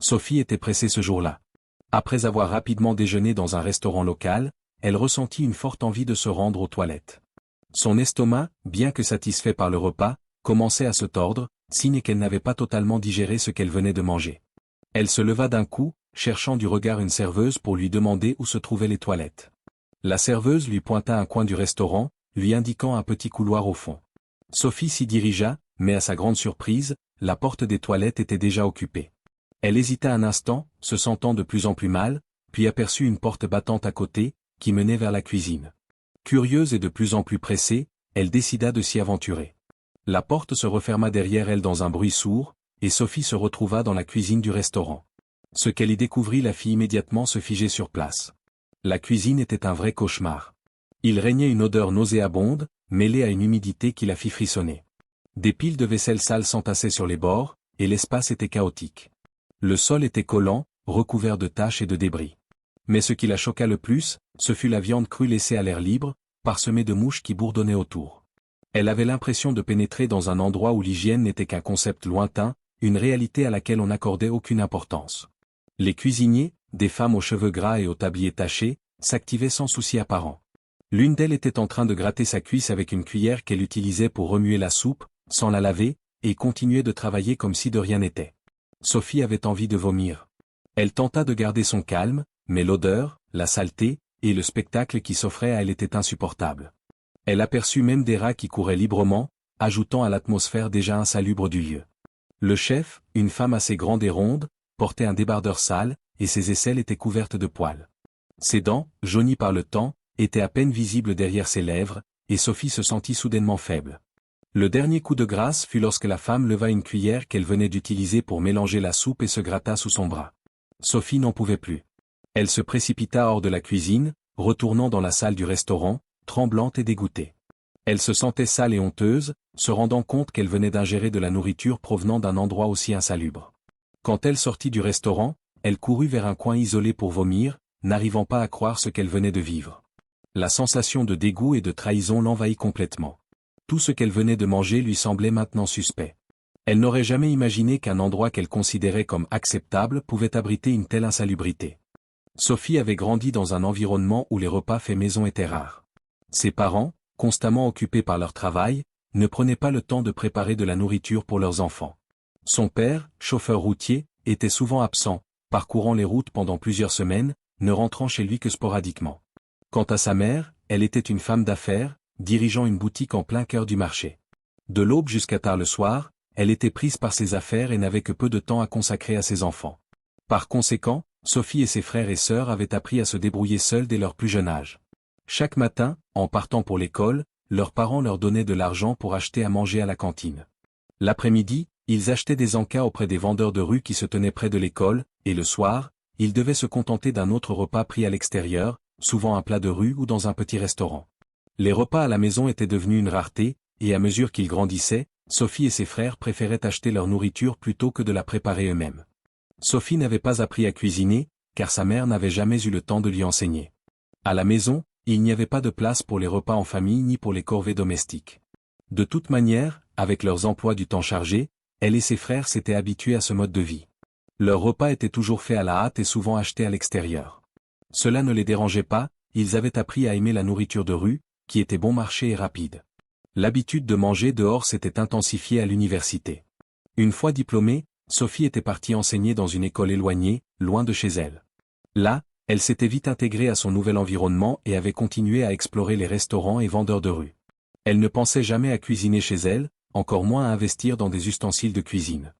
Sophie était pressée ce jour-là. Après avoir rapidement déjeuné dans un restaurant local, elle ressentit une forte envie de se rendre aux toilettes. Son estomac, bien que satisfait par le repas, commençait à se tordre, signe qu'elle n'avait pas totalement digéré ce qu'elle venait de manger. Elle se leva d'un coup, cherchant du regard une serveuse pour lui demander où se trouvaient les toilettes. La serveuse lui pointa un coin du restaurant, lui indiquant un petit couloir au fond. Sophie s'y dirigea, mais à sa grande surprise, la porte des toilettes était déjà occupée. Elle hésita un instant, se sentant de plus en plus mal, puis aperçut une porte battante à côté, qui menait vers la cuisine. Curieuse et de plus en plus pressée, elle décida de s'y aventurer. La porte se referma derrière elle dans un bruit sourd, et Sophie se retrouva dans la cuisine du restaurant. Ce qu'elle y découvrit la fit immédiatement se figer sur place. La cuisine était un vrai cauchemar. Il régnait une odeur nauséabonde, mêlée à une humidité qui la fit frissonner. Des piles de vaisselle sale s'entassaient sur les bords, et l'espace était chaotique. Le sol était collant, recouvert de taches et de débris. Mais ce qui la choqua le plus, ce fut la viande crue laissée à l'air libre, parsemée de mouches qui bourdonnaient autour. Elle avait l'impression de pénétrer dans un endroit où l'hygiène n'était qu'un concept lointain, une réalité à laquelle on n'accordait aucune importance. Les cuisiniers, des femmes aux cheveux gras et aux tabliers tachés, s'activaient sans souci apparent. L'une d'elles était en train de gratter sa cuisse avec une cuillère qu'elle utilisait pour remuer la soupe, sans la laver, et continuait de travailler comme si de rien n'était. Sophie avait envie de vomir. Elle tenta de garder son calme, mais l'odeur, la saleté, et le spectacle qui s'offrait à elle étaient insupportables. Elle aperçut même des rats qui couraient librement, ajoutant à l'atmosphère déjà insalubre du lieu. Le chef, une femme assez grande et ronde, portait un débardeur sale, et ses aisselles étaient couvertes de poils. Ses dents, jaunies par le temps, étaient à peine visibles derrière ses lèvres, et Sophie se sentit soudainement faible. Le dernier coup de grâce fut lorsque la femme leva une cuillère qu'elle venait d'utiliser pour mélanger la soupe et se gratta sous son bras. Sophie n'en pouvait plus. Elle se précipita hors de la cuisine, retournant dans la salle du restaurant, tremblante et dégoûtée. Elle se sentait sale et honteuse, se rendant compte qu'elle venait d'ingérer de la nourriture provenant d'un endroit aussi insalubre. Quand elle sortit du restaurant, elle courut vers un coin isolé pour vomir, n'arrivant pas à croire ce qu'elle venait de vivre. La sensation de dégoût et de trahison l'envahit complètement. Tout ce qu'elle venait de manger lui semblait maintenant suspect. Elle n'aurait jamais imaginé qu'un endroit qu'elle considérait comme acceptable pouvait abriter une telle insalubrité. Sophie avait grandi dans un environnement où les repas faits maison étaient rares. Ses parents, constamment occupés par leur travail, ne prenaient pas le temps de préparer de la nourriture pour leurs enfants. Son père, chauffeur routier, était souvent absent, parcourant les routes pendant plusieurs semaines, ne rentrant chez lui que sporadiquement. Quant à sa mère, elle était une femme d'affaires, dirigeant une boutique en plein cœur du marché. De l'aube jusqu'à tard le soir, elle était prise par ses affaires et n'avait que peu de temps à consacrer à ses enfants. Par conséquent, Sophie et ses frères et sœurs avaient appris à se débrouiller seuls dès leur plus jeune âge. Chaque matin, en partant pour l'école, leurs parents leur donnaient de l'argent pour acheter à manger à la cantine. L'après-midi, ils achetaient des encas auprès des vendeurs de rue qui se tenaient près de l'école, et le soir, ils devaient se contenter d'un autre repas pris à l'extérieur, souvent un plat de rue ou dans un petit restaurant. Les repas à la maison étaient devenus une rareté, et à mesure qu'ils grandissaient, Sophie et ses frères préféraient acheter leur nourriture plutôt que de la préparer eux-mêmes. Sophie n'avait pas appris à cuisiner, car sa mère n'avait jamais eu le temps de lui enseigner. À la maison, il n'y avait pas de place pour les repas en famille ni pour les corvées domestiques. De toute manière, avec leurs emplois du temps chargés, elle et ses frères s'étaient habitués à ce mode de vie. Leurs repas étaient toujours faits à la hâte et souvent achetés à l'extérieur. Cela ne les dérangeait pas, ils avaient appris à aimer la nourriture de rue, qui était bon marché et rapide. L'habitude de manger dehors s'était intensifiée à l'université. Une fois diplômée, Sophie était partie enseigner dans une école éloignée, loin de chez elle. Là, elle s'était vite intégrée à son nouvel environnement et avait continué à explorer les restaurants et vendeurs de rue. Elle ne pensait jamais à cuisiner chez elle, encore moins à investir dans des ustensiles de cuisine.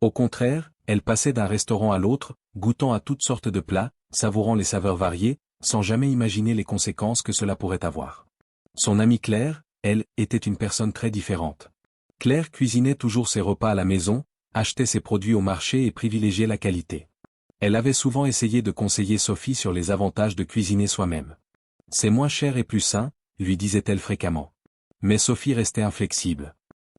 Au contraire, elle passait d'un restaurant à l'autre, goûtant à toutes sortes de plats, savourant les saveurs variées, sans jamais imaginer les conséquences que cela pourrait avoir. Son amie Claire, elle, était une personne très différente. Claire cuisinait toujours ses repas à la maison, achetait ses produits au marché et privilégiait la qualité. Elle avait souvent essayé de conseiller Sophie sur les avantages de cuisiner soi-même. « C'est moins cher et plus sain », lui disait-elle fréquemment. Mais Sophie restait inflexible.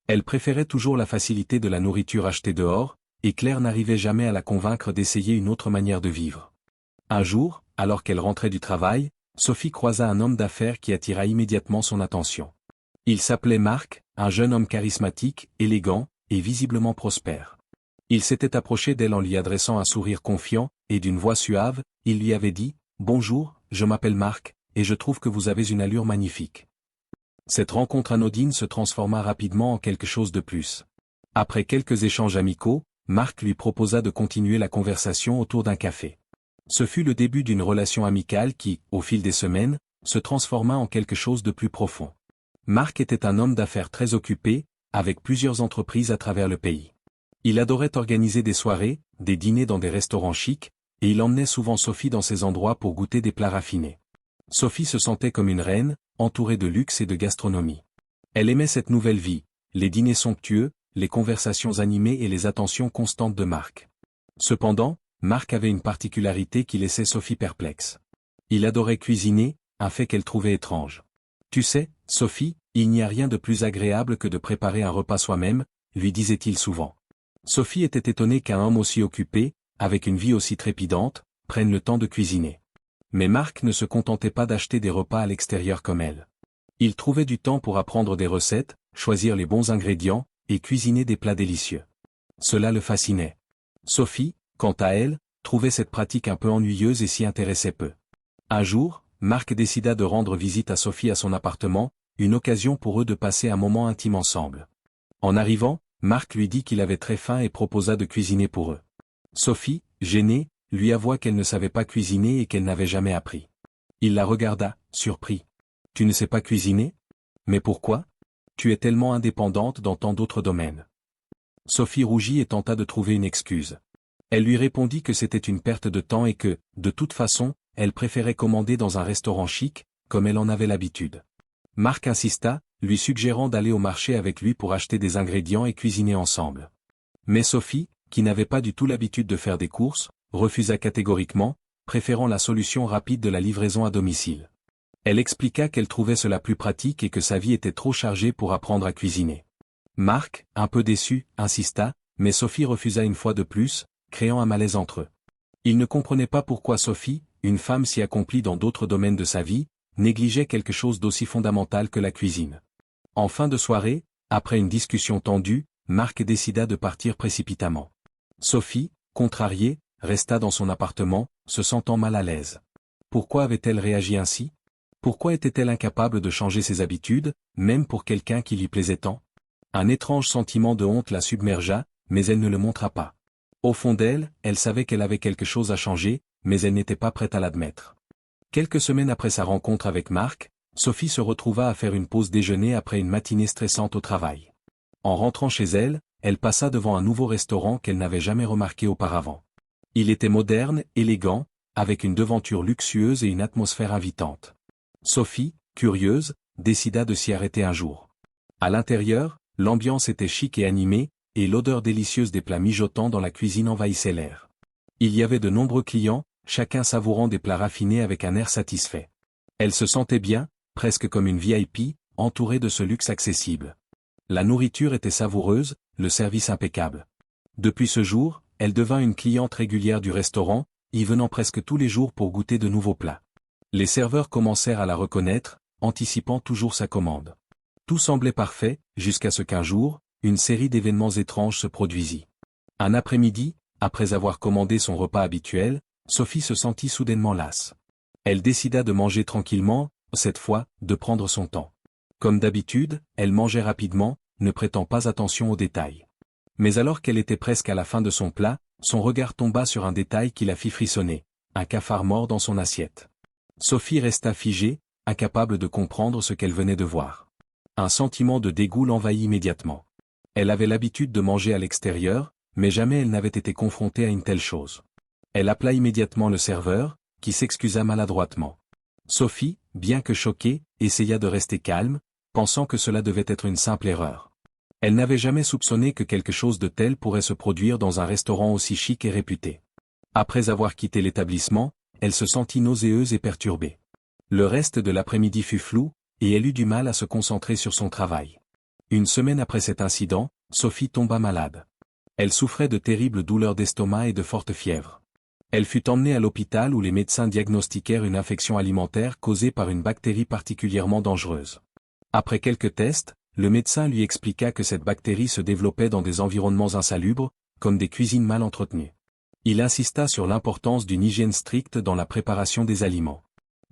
Elle préférait toujours la facilité de la nourriture achetée dehors, et Claire n'arrivait jamais à la convaincre d'essayer une autre manière de vivre. Un jour, alors qu'elle rentrait du travail, Sophie croisa un homme d'affaires qui attira immédiatement son attention. Il s'appelait Marc, un jeune homme charismatique, élégant, et visiblement prospère. Il s'était approché d'elle en lui adressant un sourire confiant, et d'une voix suave, il lui avait dit « Bonjour, je m'appelle Marc, et je trouve que vous avez une allure magnifique. » Cette rencontre anodine se transforma rapidement en quelque chose de plus. Après quelques échanges amicaux, Marc lui proposa de continuer la conversation autour d'un café. Ce fut le début d'une relation amicale qui, au fil des semaines, se transforma en quelque chose de plus profond. Marc était un homme d'affaires très occupé, avec plusieurs entreprises à travers le pays. Il adorait organiser des soirées, des dîners dans des restaurants chics, et il emmenait souvent Sophie dans ces endroits pour goûter des plats raffinés. Sophie se sentait comme une reine, entourée de luxe et de gastronomie. Elle aimait cette nouvelle vie, les dîners somptueux, les conversations animées et les attentions constantes de Marc. Cependant, Marc avait une particularité qui laissait Sophie perplexe. Il adorait cuisiner, un fait qu'elle trouvait étrange. « Tu sais, Sophie, il n'y a rien de plus agréable que de préparer un repas soi-même », lui disait-il souvent. Sophie était étonnée qu'un homme aussi occupé, avec une vie aussi trépidante, prenne le temps de cuisiner. Mais Marc ne se contentait pas d'acheter des repas à l'extérieur comme elle. Il trouvait du temps pour apprendre des recettes, choisir les bons ingrédients, et cuisiner des plats délicieux. Cela le fascinait. Sophie, quant à elle, trouvait cette pratique un peu ennuyeuse et s'y intéressait peu. Un jour, Marc décida de rendre visite à Sophie à son appartement, une occasion pour eux de passer un moment intime ensemble. En arrivant, Marc lui dit qu'il avait très faim et proposa de cuisiner pour eux. Sophie, gênée, lui avoua qu'elle ne savait pas cuisiner et qu'elle n'avait jamais appris. Il la regarda, surpris. « Tu ne sais pas cuisiner ? Mais pourquoi ? Tu es tellement indépendante dans tant d'autres domaines. » Sophie rougit et tenta de trouver une excuse. Elle lui répondit que c'était une perte de temps et que, de toute façon, elle préférait commander dans un restaurant chic, comme elle en avait l'habitude. Marc insista, lui suggérant d'aller au marché avec lui pour acheter des ingrédients et cuisiner ensemble. Mais Sophie, qui n'avait pas du tout l'habitude de faire des courses, refusa catégoriquement, préférant la solution rapide de la livraison à domicile. Elle expliqua qu'elle trouvait cela plus pratique et que sa vie était trop chargée pour apprendre à cuisiner. Marc, un peu déçu, insista, mais Sophie refusa une fois de plus, créant un malaise entre eux. Il ne comprenait pas pourquoi Sophie, une femme si accomplie dans d'autres domaines de sa vie, négligeait quelque chose d'aussi fondamental que la cuisine. En fin de soirée, après une discussion tendue, Marc décida de partir précipitamment. Sophie, contrariée, resta dans son appartement, se sentant mal à l'aise. Pourquoi avait-elle réagi ainsi ? Pourquoi était-elle incapable de changer ses habitudes, même pour quelqu'un qui lui plaisait tant ? Un étrange sentiment de honte la submergea, mais elle ne le montra pas. Au fond d'elle, elle savait qu'elle avait quelque chose à changer, mais elle n'était pas prête à l'admettre. Quelques semaines après sa rencontre avec Marc, Sophie se retrouva à faire une pause déjeuner après une matinée stressante au travail. En rentrant chez elle, elle passa devant un nouveau restaurant qu'elle n'avait jamais remarqué auparavant. Il était moderne, élégant, avec une devanture luxueuse et une atmosphère invitante. Sophie, curieuse, décida de s'y arrêter un jour. À l'intérieur, l'ambiance était chic et animée, et l'odeur délicieuse des plats mijotants dans la cuisine envahissait l'air. Il y avait de nombreux clients, chacun savourant des plats raffinés avec un air satisfait. Elle se sentait bien, presque comme une VIP, entourée de ce luxe accessible. La nourriture était savoureuse, le service impeccable. Depuis ce jour, elle devint une cliente régulière du restaurant, y venant presque tous les jours pour goûter de nouveaux plats. Les serveurs commencèrent à la reconnaître, anticipant toujours sa commande. Tout semblait parfait, jusqu'à ce qu'un jour, une série d'événements étranges se produisit. Un après-midi, après avoir commandé son repas habituel, Sophie se sentit soudainement lasse. Elle décida de manger tranquillement, cette fois, de prendre son temps. Comme d'habitude, elle mangeait rapidement, ne prêtant pas attention aux détails. Mais alors qu'elle était presque à la fin de son plat, son regard tomba sur un détail qui la fit frissonner, un cafard mort dans son assiette. Sophie resta figée, incapable de comprendre ce qu'elle venait de voir. Un sentiment de dégoût l'envahit immédiatement. Elle avait l'habitude de manger à l'extérieur, mais jamais elle n'avait été confrontée à une telle chose. Elle appela immédiatement le serveur, qui s'excusa maladroitement. Sophie, bien que choquée, essaya de rester calme, pensant que cela devait être une simple erreur. Elle n'avait jamais soupçonné que quelque chose de tel pourrait se produire dans un restaurant aussi chic et réputé. Après avoir quitté l'établissement, elle se sentit nauséeuse et perturbée. Le reste de l'après-midi fut flou, et elle eut du mal à se concentrer sur son travail. Une semaine après cet incident, Sophie tomba malade. Elle souffrait de terribles douleurs d'estomac et de fortes fièvres. Elle fut emmenée à l'hôpital où les médecins diagnostiquèrent une infection alimentaire causée par une bactérie particulièrement dangereuse. Après quelques tests, le médecin lui expliqua que cette bactérie se développait dans des environnements insalubres, comme des cuisines mal entretenues. Il insista sur l'importance d'une hygiène stricte dans la préparation des aliments.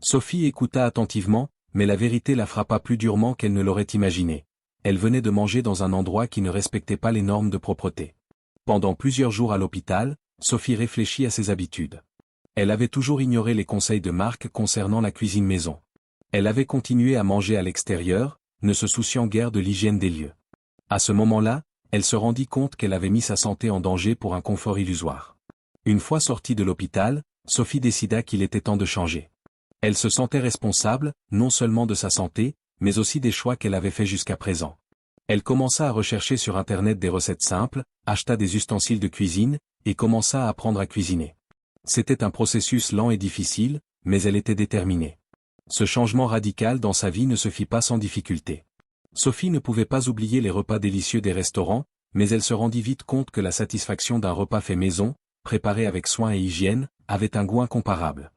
Sophie écouta attentivement, mais la vérité la frappa plus durement qu'elle ne l'aurait imaginé. Elle venait de manger dans un endroit qui ne respectait pas les normes de propreté. Pendant plusieurs jours à l'hôpital, Sophie réfléchit à ses habitudes. Elle avait toujours ignoré les conseils de Marc concernant la cuisine maison. Elle avait continué à manger à l'extérieur, ne se souciant guère de l'hygiène des lieux. À ce moment-là, elle se rendit compte qu'elle avait mis sa santé en danger pour un confort illusoire. Une fois sortie de l'hôpital, Sophie décida qu'il était temps de changer. Elle se sentait responsable, non seulement de sa santé, mais aussi des choix qu'elle avait faits jusqu'à présent. Elle commença à rechercher sur Internet des recettes simples, acheta des ustensiles de cuisine, et commença à apprendre à cuisiner. C'était un processus lent et difficile, mais elle était déterminée. Ce changement radical dans sa vie ne se fit pas sans difficulté. Sophie ne pouvait pas oublier les repas délicieux des restaurants, mais elle se rendit vite compte que la satisfaction d'un repas fait maison, préparé avec soin et hygiène, avait un goût incomparable.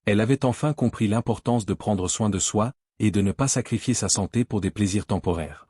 Elle avait enfin compris l'importance de prendre soin de soi, et de ne pas sacrifier sa santé pour des plaisirs temporaires.